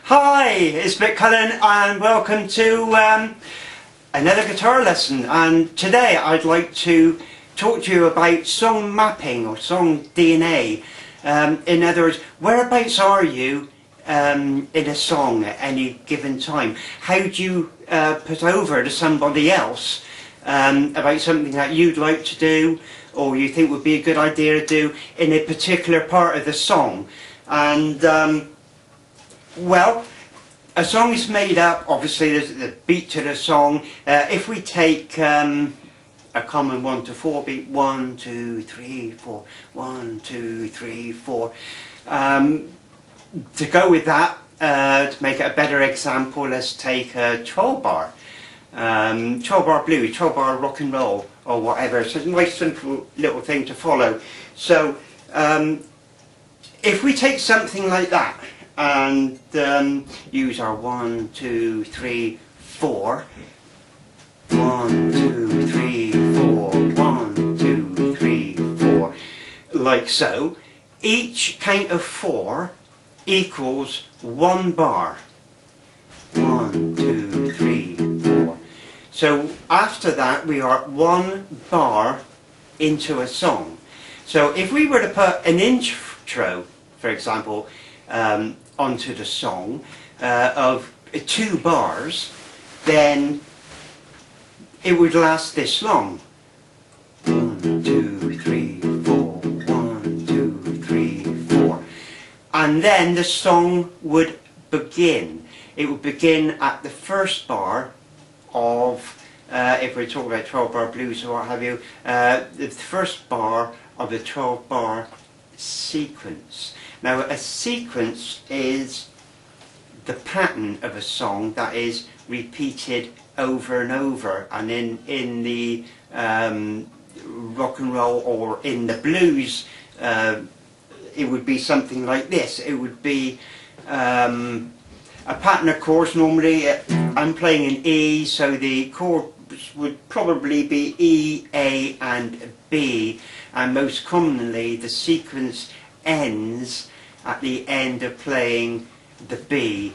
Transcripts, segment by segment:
Hi, it's Mick Cullen and welcome to another guitar lesson, and today I'd like to talk to you about song mapping or song DNA. In other words, whereabouts are you in a song at any given time? How do you put over to somebody else about something that you'd like to do or you think would be a good idea to do in a particular part of the song? And well, a song is made up, obviously there's the beat to the song. If we take a common 1 to 4 beat, 1, 2, 3, 4, 1, 2, 3, 4. To go with that, to make it a better example, let's take a 12 bar. 12 bar blues, 12 bar rock and roll or whatever. So it's a nice simple little thing to follow. So if we take something like that and use our 1, 2, 3, 4, 1, 2, 3, 4, 1, 2, 3, 4, like so, each count of 4 equals 1 bar. 1, 2, 3, 4. So after that we are 1 bar into a song. So if we were to put an intro, for example, onto the song of 2 bars, then it would last this long. 1, 2, 3, 4, 1, 2, 3, 4. And then the song would begin. It would begin at the first bar of, if we're talking about 12 bar blues or what have you, the first bar of the 12 bar sequence. Now a sequence is the pattern of a song that is repeated over and over, and in the rock and roll or in the blues it would be something like this. It would be a pattern of chords. Normally I'm playing an E, so the chords would probably be E, A and B, and most commonly the sequence ends at the end of playing the B.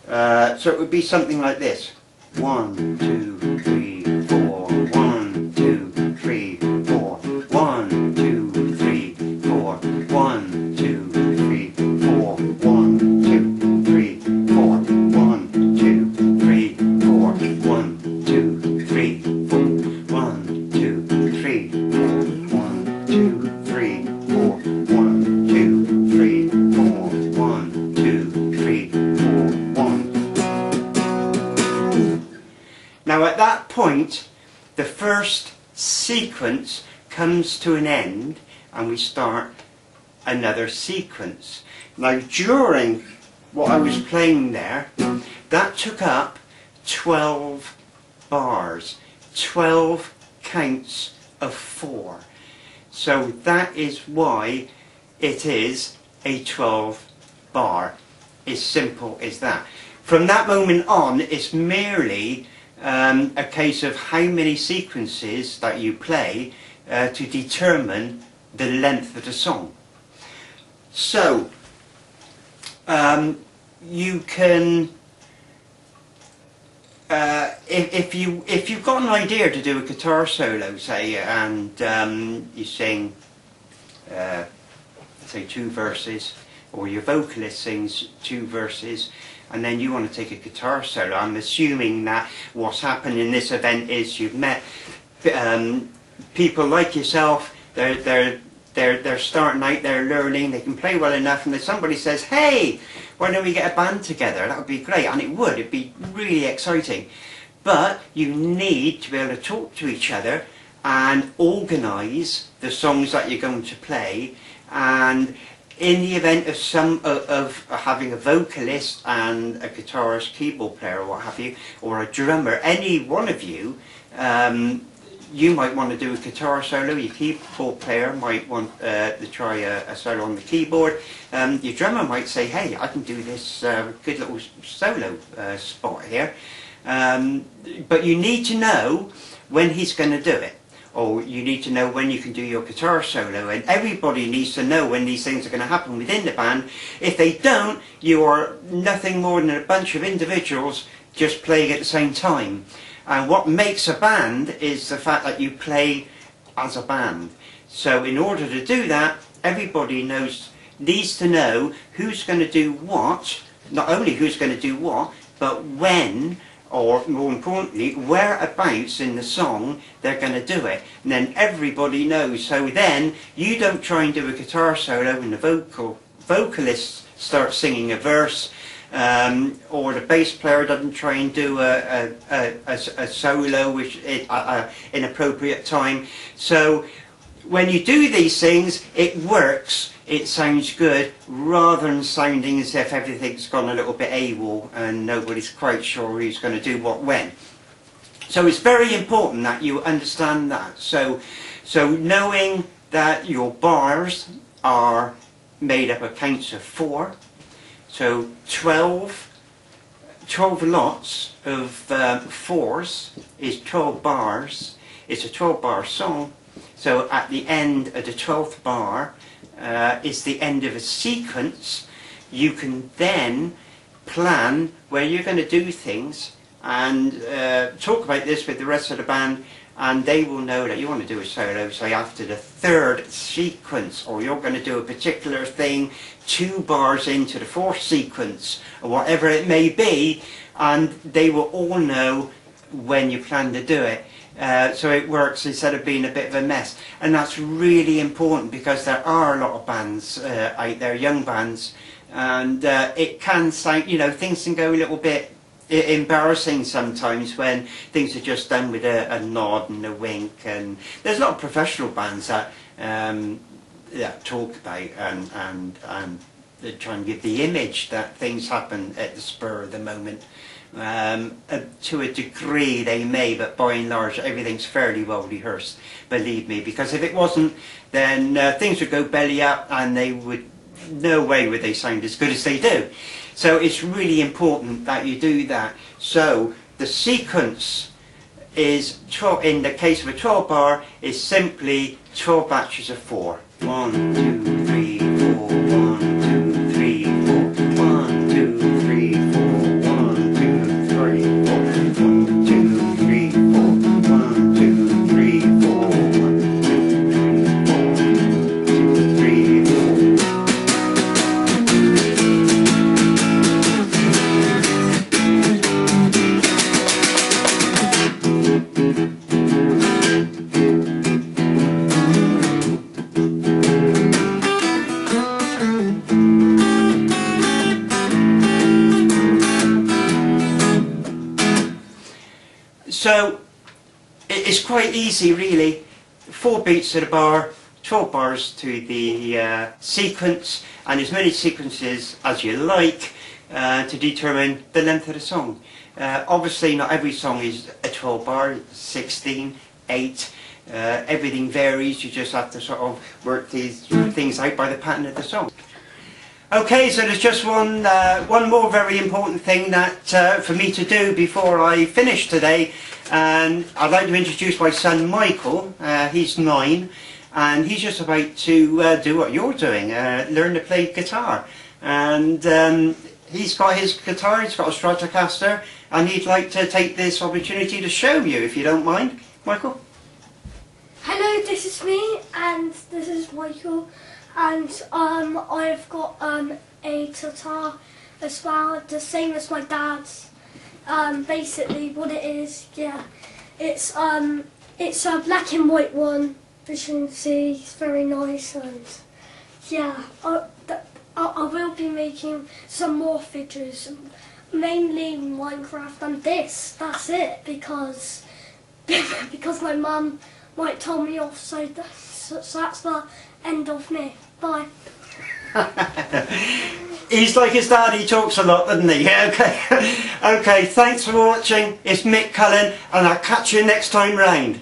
So it would be something like this. 1, 2, 3, 4, 1, 2, 3, 4, 1, 2, 3, 4, 1, 2, 3, 4, 1, 2, 3, 4, 1, 2, 3, 4, 1, 2, 3, 4, 1, 2, 3, 4, 1, 2, 3, 4, 1, 2, 3, 4, 1, 2, 3, 4, 1. Now at that point, the first sequence comes to an end and we start another sequence. Now during what I was playing there, that took up 12 bars, 12 counts of 4. So that is why it is a 12 bar. As simple as that. From that moment on, it's merely a case of how many sequences that you play to determine the length of the song. So you can, if you've got an idea to do a guitar solo, say, and you sing say 2 verses, or your vocalist sings 2 verses, and then you want to take a guitar solo. I'm assuming that what's happened in this event is you've met people like yourself. They're starting out, they're learning, they can play well enough, and then somebody says, hey, why don't we get a band together? That would be great, and it'd be really exciting. But you need to be able to talk to each other and organise the songs that you're going to play. And in the event of having a vocalist and a guitarist, keyboard player or what have you, or a drummer, any one of you, you might want to do a guitar solo, your keyboard player might want to try a solo on the keyboard, your drummer might say, hey, I can do this good little solo spot here. But you need to know when he's going to do it. or you need to know when you can do your guitar solo, and everybody needs to know when these things are going to happen within the band. If they don't, you are nothing more than a bunch of individuals just playing at the same time. And what makes a band is the fact that you play as a band. So in order to do that, everybody needs to know who's going to do what, not only who's going to do what, but when, or more importantly, whereabouts in the song they're going to do it. And then everybody knows. So then you don't try and do a guitar solo and the vocalist starts singing a verse, or the bass player doesn't try and do a solo which at inappropriate time. So when you do these things, it works, it sounds good, rather than sounding as if everything's gone a little bit AWOL and nobody's quite sure who's going to do what when. So it's very important that you understand that. So knowing that your bars are made up of counts of 4, so 12 lots of 4s is 12 bars. It's a 12-bar song. So at the end of the 12th bar is the end of a sequence. You can then plan where you're going to do things and talk about this with the rest of the band, and they will know that you want to do a solo, say after the 3rd sequence, or you're going to do a particular thing 2 bars into the 4th sequence, or whatever it may be, and they will all know when you plan to do it. So it works instead of being a bit of a mess. And that's really important, because there are a lot of bands out there, young bands, and it can sound, you know, things can go a little bit embarrassing sometimes when things are just done with a nod and a wink. And there's a lot of professional bands that talk about and try and give the image that things happen at the spur of the moment. To a degree they may, but by and large everything's fairly well rehearsed, believe me, because if it wasn't, then things would go belly up and they would, no way would they sound as good as they do. So it's really important that you do that. So the sequence is 12, in the case of a 12 bar, is simply 12 batches of 4. 1, 2, 3, 4, 1, 2, 3, 4, 1, 2, 3, 4, 1, 2, 3, 4, 1, 2, 3, 4, 1, 2, 3, 4, 1, 2, 3, 4, 1, 2, 3, 4. So it's quite easy really. 4 beats to the bar, 12 bars to the sequence, and as many sequences as you like to determine the length of the song. Obviously not every song is a 12 bar, 16, 8, everything varies. You just have to sort of work these things out by the pattern of the song. Okay, so there's just one more very important thing that for me to do before I finish today, and I'd like to introduce my son Michael. He's 9, and he's just about to do what you're doing, learn to play guitar. And he's got his guitar, he's got a Stratocaster, and he'd like to take this opportunity to show you, if you don't mind. Michael? Hello, this is me, and this is Michael. And I've got a guitar as well, the same as my dad's. Basically what it is, yeah, it's a black and white one, as you can see. It's very nice, and yeah, I will be making some more figures, mainly Minecraft and this. That's it, because my mum might tell me off, so that's the end of me. Bye. He's like his dad, he talks a lot, doesn't he? Yeah, okay. Okay, thanks for watching. It's Mick Cullen, and I'll catch you next time round.